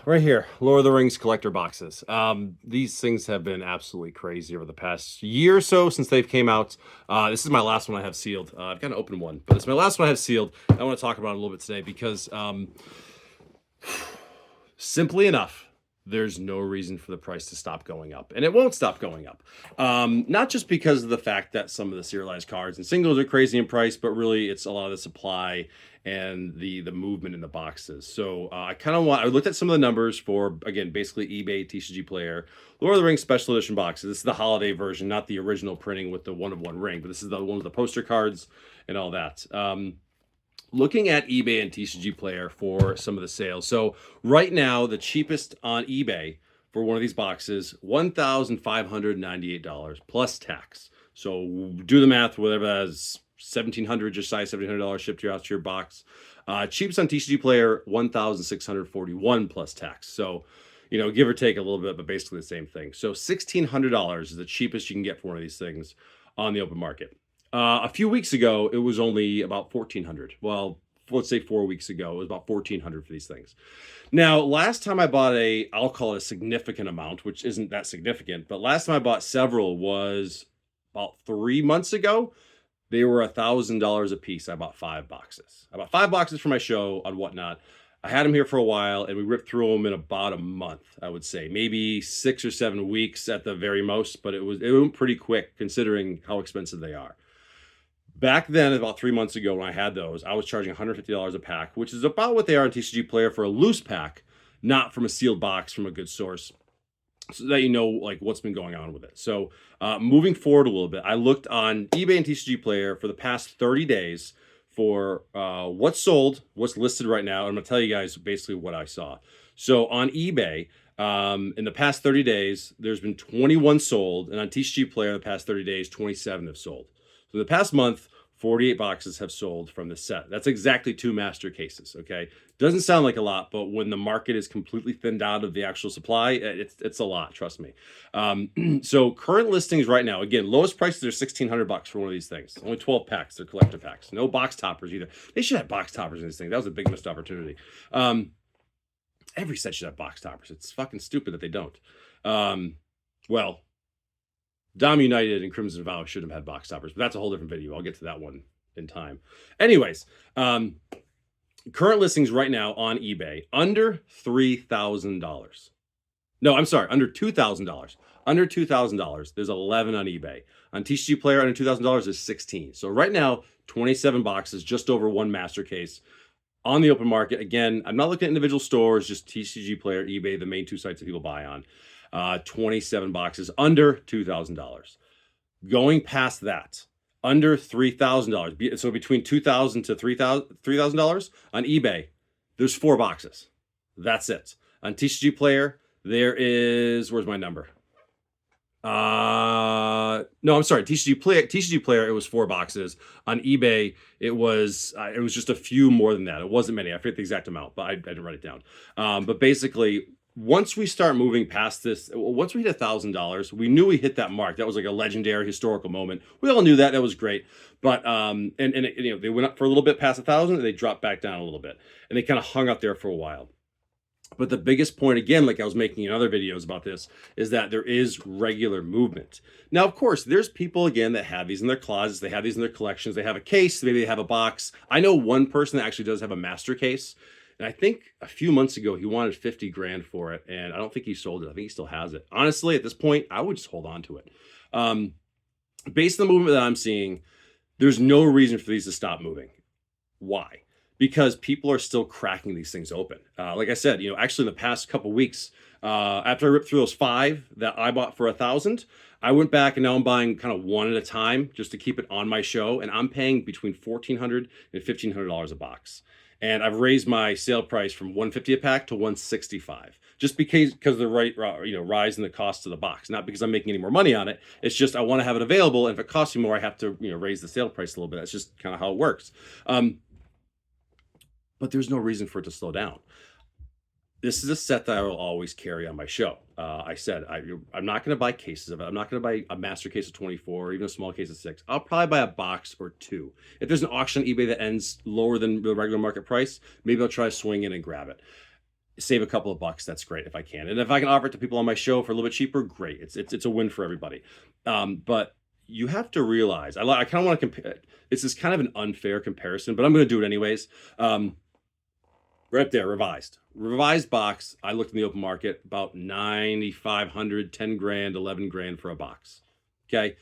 right here, Lord of the Rings collector boxes. These things have been absolutely crazy over the past year or so since they've came out. This is my last one I have sealed. I've got to open one, but it's my last one I have sealed. I want to talk about it a little bit today because, simply enough, there's no reason for the price to stop going up, and it won't stop going up. Not just because of the fact that some of the serialized cards and singles are crazy in price, but really it's a lot of the supply and the movement in the boxes. So I looked at some of the numbers for, again, basically eBay TCG Player Lord of the Rings Special Edition boxes. This is the holiday version, not the original printing with the one of one ring, but this is the one with the poster cards and all that. Looking at eBay and TCG Player for some of the sales. So right now, the cheapest on eBay for one of these boxes, $1,598 plus tax. So do the math, whatever that is, $1,700, just size $1,700 shipped to your box. Cheapest on TCG Player, $1,641 plus tax. So, give or take a little bit, but basically the same thing. So $1,600 is the cheapest you can get for one of these things on the open market. A few weeks ago, it was only about 1,400. Well, let's say 4 weeks ago, it was about 1,400 for these things. Now, last time I bought I'll call it a significant amount, which isn't that significant, but last time I bought several was about 3 months ago. They were $1,000 a piece. I bought 5 boxes. I bought 5 boxes for my show on Whatnot. I had them here for a while, and we ripped through them in about a month, I would say. Maybe 6 or 7 weeks at the very most, but it went pretty quick considering how expensive they are. Back then, about 3 months ago when I had those, I was charging $150 a pack, which is about what they are on TCG Player for a loose pack, not from a sealed box from a good source, so that like what's been going on with it. So moving forward a little bit, I looked on eBay and TCG Player for the past 30 days for what's sold, what's listed right now. And I'm going to tell you guys basically what I saw. So on eBay, in the past 30 days, there's been 21 sold, and on TCG Player in the past 30 days, 27 have sold. So the past month, 48 boxes have sold from this set. That's exactly 2 master cases, okay? Doesn't sound like a lot, but when the market is completely thinned out of the actual supply, it's a lot, trust me. So current listings right now, again, lowest prices are $1,600 for one of these things. Only 12 packs, they're collector packs. No box toppers either. They should have box toppers in this thing. That was a big missed opportunity. Every set should have box toppers. It's fucking stupid that they don't. Well, Dom United and Crimson Vow should have had box toppers, but that's a whole different video. I'll get to that one in time. Anyways, current listings right now on eBay, under $3,000. No, I'm sorry, under $2,000. Under $2,000, there's 11 on eBay. On TCG Player, under $2,000 is 16. So right now, 27 boxes, just over 1 master case on the open market. Again, I'm not looking at individual stores, just TCG Player, eBay, the main 2 sites that people buy on. 27 boxes under $2,000. Going past that, under $3,000. So between $2,000 to $3,000 on eBay, there's 4 boxes. That's it. On TCG Player, there is, where's my number? No, I'm sorry. TCG Player, it was 4 boxes. On eBay, it was just a few more than that. It wasn't many. I forget the exact amount, but I didn't write it down. But basically, once we start moving past this, once we hit $1,000, we knew we hit that mark. That was like a legendary historical moment. We all knew that. That was great. But they went up for a little bit past 1,000, and they dropped back down a little bit, and they kind of hung up there for a while. But the biggest point, again, like I was making in other videos about this, is that there is regular movement. Now, of course, there's people, again, that have these in their closets. They have these in their collections. They have a case. Maybe they have a box. I know one person that actually does have a master case. And I think a few months ago, he wanted 50 grand for it. And I don't think he sold it. I think he still has it. Honestly, at this point, I would just hold on to it. Based on the movement that I'm seeing, there's no reason for these to stop moving. Why? Because people are still cracking these things open. Like I said, actually in the past couple weeks, after I ripped through those 5 that I bought for 1,000, I went back and now I'm buying kind of one at a time just to keep it on my show. And I'm paying between $1,400 and $1,500 a box. And I've raised my sale price from $150 a pack to $165, just because of the rise in the cost of the box. Not because I'm making any more money on it. It's just I want to have it available, and if it costs me more, I have to raise the sale price a little bit. That's just kind of how it works. But there's no reason for it to slow down. This is a set that I will always carry on my show. I said I'm not going to buy cases of it. I'm not going to buy a master case of 24 or even a small case of 6. I'll probably buy a box or 2. If there's an auction on eBay that ends lower than the regular market price, maybe I'll try to swing in and grab it. save a couple of bucks, that's great if I can. And if I can offer it to people on my show for a little bit cheaper, great. It's a win for everybody. But you have to realize, I kind of want to compare. It's this kind of an unfair comparison, but I'm going to do it anyways. Right there, revised box. I looked in the open market, about 9,500, 10 grand, 11 grand for a box. Okay.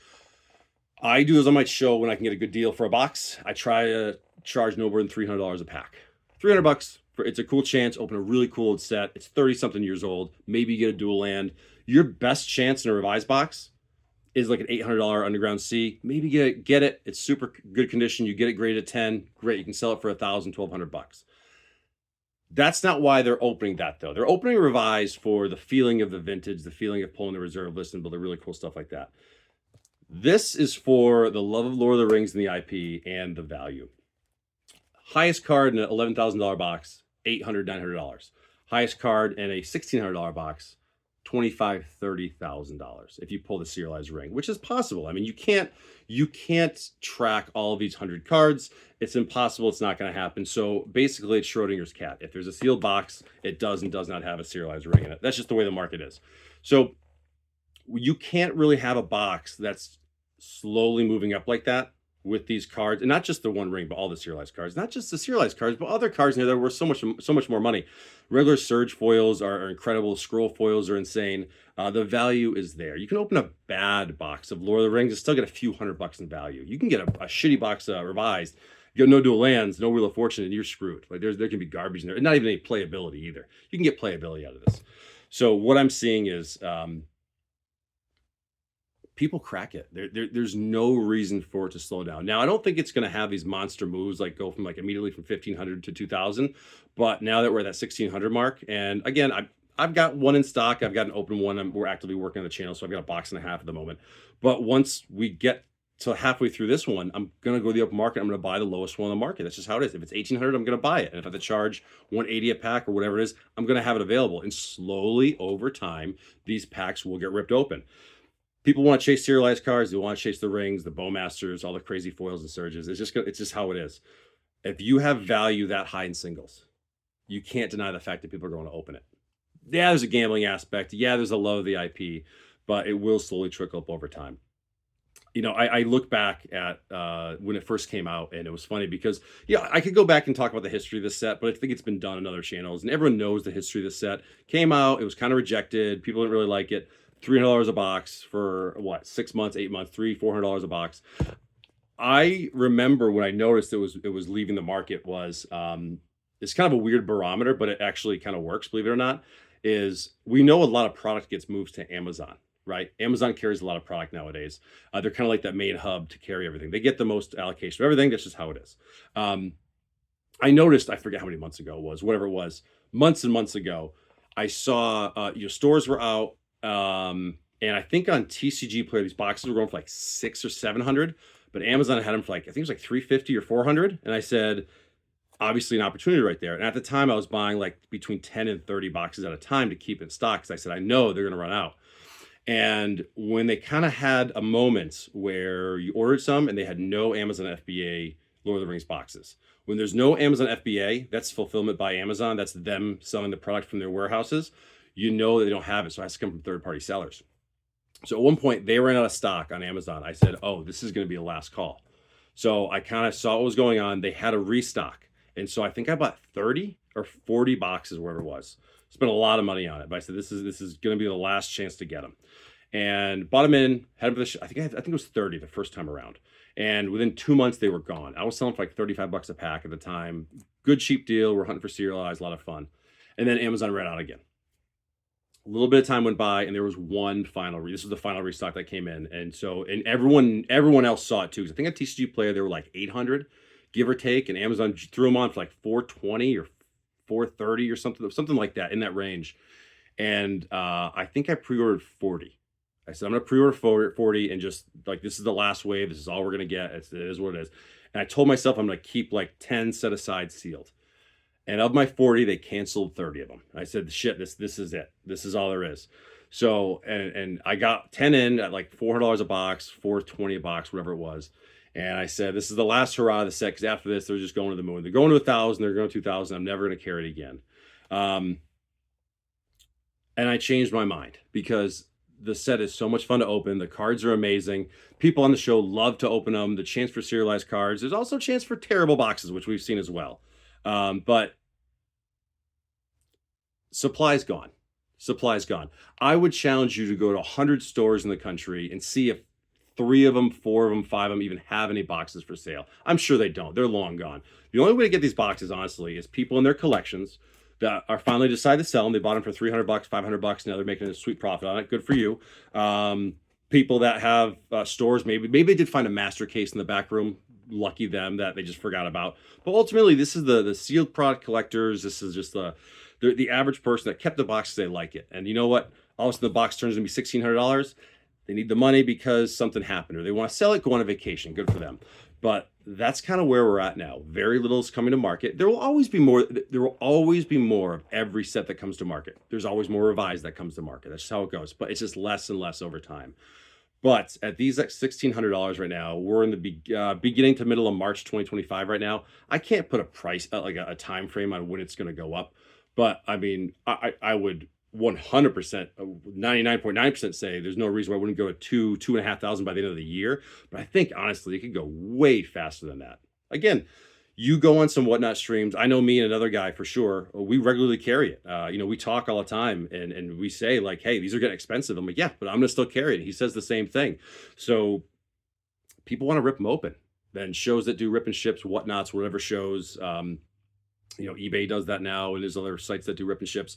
I do those on my show when I can get a good deal for a box. I try to charge no more than $300 a pack. 300 bucks for it's a cool chance. Open a really cool set. It's 30 something years old. Maybe you get a dual land. Your best chance in a revised box is like an $800 underground C. Maybe get it. It's super good condition. You get it graded at 10. Great. You can sell it for 1,000, 1,200 bucks. That's not why they're opening that though. They're opening revised for the feeling of the vintage, the feeling of pulling the reserve list and building really cool stuff like that. This is for the love of Lord of the Rings and the IP and the value. Highest card in an $11,000 box, $800, $900. Highest card in a $1,600 box, $25,000, $30,000 if you pull the serialized ring, which is possible. I mean, you can't track all of these 100 cards. It's impossible. It's not going to happen. So basically, it's Schrodinger's cat. If there's a sealed box, it does and does not have a serialized ring in it. That's just the way the market is. So you can't really have a box that's slowly moving up like that with these cards, and not just the One Ring, but all the serialized cards. Not just the serialized cards, but other cards in there that are worth so much more money. Regular Surge foils are incredible. Scroll foils are insane. The value is there. You can open a bad box of Lord of the Rings and still get a few $100 in value. You can get a shitty box revised. You got no dual lands, no Wheel of Fortune, and you're screwed. Like there can be garbage in there, and not even any playability either. You can get playability out of this. So what I'm seeing is people crack it. There's no reason for it to slow down. Now, I don't think it's going to have these monster moves like go from like immediately from 1,500 to 2,000. But now that we're at that 1,600 mark, and again, I've got one in stock. I've got an open one. We're actively working on the channel, so I've got a box and a half at the moment. But once we get to halfway through this one, I'm going to go to the open market. I'm going to buy the lowest one on the market. That's just how it is. If it's 1,800, I'm going to buy it. And if I have to charge 180 a pack or whatever it is, I'm going to have it available. And slowly over time, these packs will get ripped open. People want to chase serialized cards. They want to chase the rings, the Bowmasters, all the crazy foils and surges. It's just how it is. If you have value that high in singles, you can't deny the fact that people are going to open it. Yeah, there's a gambling aspect. Yeah, there's a love of the IP, but it will slowly trickle up over time. You know, I look back at when it first came out, and it was funny because, yeah, I could go back and talk about the history of this set, but I think it's been done on other channels, and everyone knows the history of the set. Came out, it was kind of rejected. People didn't really like it. $300 a box for what, 6 months, 8 months, $400 a box. I remember when I noticed it was leaving the market was it's kind of a weird barometer, but it actually kind of works, believe it or not. Is we know a lot of product gets moved to Amazon, right? Amazon carries a lot of product nowadays. They're kind of like that main hub to carry everything. They get the most allocation of everything. That's just how it is. I noticed, I forget how many months ago it was, whatever it was, months and months ago, I saw your stores were out. And I think on TCG Player, these boxes were going for like 600 or 700, but Amazon had them for like, I think it was like 350 or 400. And I said, obviously an opportunity right there. And at the time I was buying like between 10 and 30 boxes at a time to keep in stock. Cause I said, I know they're going to run out. And when they kind of had a moment where you ordered some and they had no Amazon FBA Lord of the Rings boxes, when there's no Amazon FBA, that's fulfillment by Amazon. That's them selling the product from their warehouses. You know that they don't have it, so it has to come from third-party sellers. So at one point, they ran out of stock on Amazon. I said, oh, this is going to be a last call. So I kind of saw what was going on. They had a restock. And so I think I bought 30 or 40 boxes, wherever it was. Spent a lot of money on it. But I said, this is going to be the last chance to get them. And bought them in, had them for the, I think it was 30 the first time around. And within 2 months, they were gone. I was selling for like 35 bucks a pack at the time. Good, cheap deal. We're hunting for serialized, a lot of fun. And then Amazon ran out again. A little bit of time went by, and there was one final. This was the final restock that came in, and so everyone else saw it too. 'Cause I think at TCG Player they were like 800, give or take, and Amazon threw them on for like 420 or 430 or something like that in that range. And I think I pre-ordered 40. I said I'm gonna pre-order 40, and just like this is the last wave. This is all we're gonna get. It is what it is. And I told myself I'm gonna keep like 10 set aside sealed. And of my 40, they canceled 30 of them. I said, shit, this is it. This is all there is. So, and I got 10 in at like $400 a box, $420 a box, whatever it was. And I said, this is the last hurrah of the set, because after this, they're just going to the moon. They're going to 1,000, they're going to 2,000. I'm never going to carry it again. And I changed my mind because the set is so much fun to open. The cards are amazing. People on the show love to open them. The chance for serialized cards. There's also a chance for terrible boxes, which we've seen as well. But supply's gone. Supply's gone. I would challenge you to go to 100 stores in the country and see if 3 of them, 4 of them, 5 of them even have any boxes for sale. I'm sure they don't. They're long gone. The only way to get these boxes, honestly, is people in their collections that are finally decide to sell them. They bought them for 300 bucks, 500 bucks. Now they're making a sweet profit on it. Good for you. People that have stores, maybe they did find a master case in the back room. Lucky them that they just forgot about. But ultimately, this is the sealed product collectors. This is just the average person that kept the box because they like it. And you know what? All of a sudden, the box turns into be $1,600. They need the money because something happened, or they want to sell it, go on a vacation. Good for them. But that's kind of where we're at now. Very little is coming to market. There will always be more. There will always be more of every set that comes to market. There's always more revised that comes to market. That's just how it goes. But it's just less and less over time. But at these like $1,600 right now, we're in the beginning to middle of March 2025 right now. I can't put a price, like a time frame on when it's going to go up. But I mean, I would 100%, 99.9% say there's no reason why I wouldn't go at 2,500 by the end of the year. But I think honestly, it could go way faster than that. Again, you go on some Whatnot streams. I know me and another guy for sure. We regularly carry it. We talk all the time, and we say like, "Hey, these are getting expensive." I'm like, "Yeah, but I'm gonna still carry it." He says the same thing. So people want to rip them open. Then shows that do rip and ships, Whatnots, whatever shows. eBay does that now, and there's other sites that do rip and ships.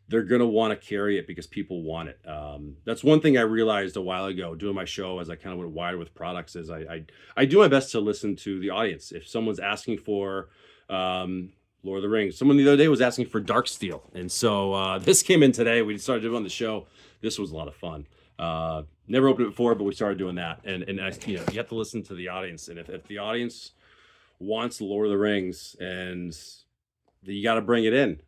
They're gonna want to carry it because people want it. That's one thing I realized a while ago doing my show as I kind of went wider with products is I do my best to listen to the audience. If someone's asking for Lord of the Rings, someone the other day was asking for Darksteel, and so this came in today. We started doing on the show. This was a lot of fun. Never opened it before, but we started doing that, and you have to listen to the audience, and if the audience wants Lord of the Rings, and you got to bring it in.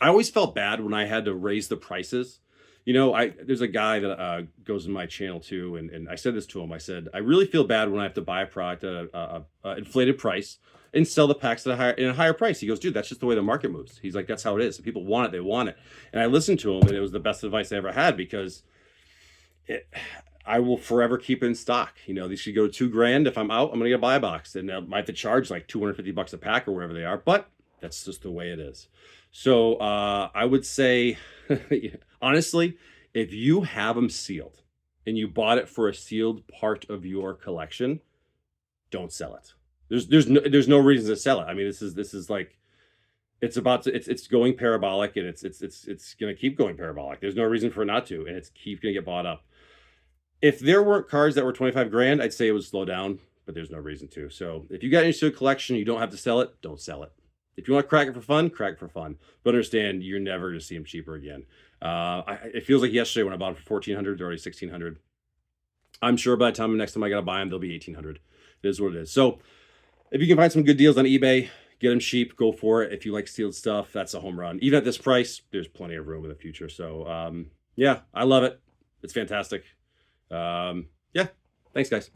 I always felt bad when I had to raise the prices. There's a guy that goes in my channel too, and I said this to him. I said, I really feel bad when I have to buy a product at a inflated price and sell the packs at a higher price. He goes, dude, that's just the way the market moves. He's like, that's how it is. If people want it, they want it. And I listened to him, and it was the best advice I ever had because I will forever keep it in stock. These should go $2,000. If I'm out, I'm gonna get a buy box, and I might have to charge like 250 bucks a pack or wherever they are, but that's just the way it is. So I would say, honestly, if you have them sealed and you bought it for a sealed part of your collection, don't sell it. There's no reason to sell it. I mean, this is like it's going parabolic, and it's gonna keep going parabolic. There's no reason for it not to, and it's keep gonna get bought up. If there weren't cards that were 25 grand, I'd say it would slow down, but there's no reason to. So if you got into a collection, you don't have to sell it, don't sell it. If you want to crack it for fun, crack it for fun. But understand, you're never going to see them cheaper again. It feels like yesterday when I bought them for 1,400, they're already 1,600. I'm sure by the time next time I got to buy them, they'll be 1,800. It is what it is. So if you can find some good deals on eBay, get them cheap, go for it. If you like sealed stuff, that's a home run. Even at this price, there's plenty of room in the future. So yeah, I love it. It's fantastic. Yeah, thanks guys.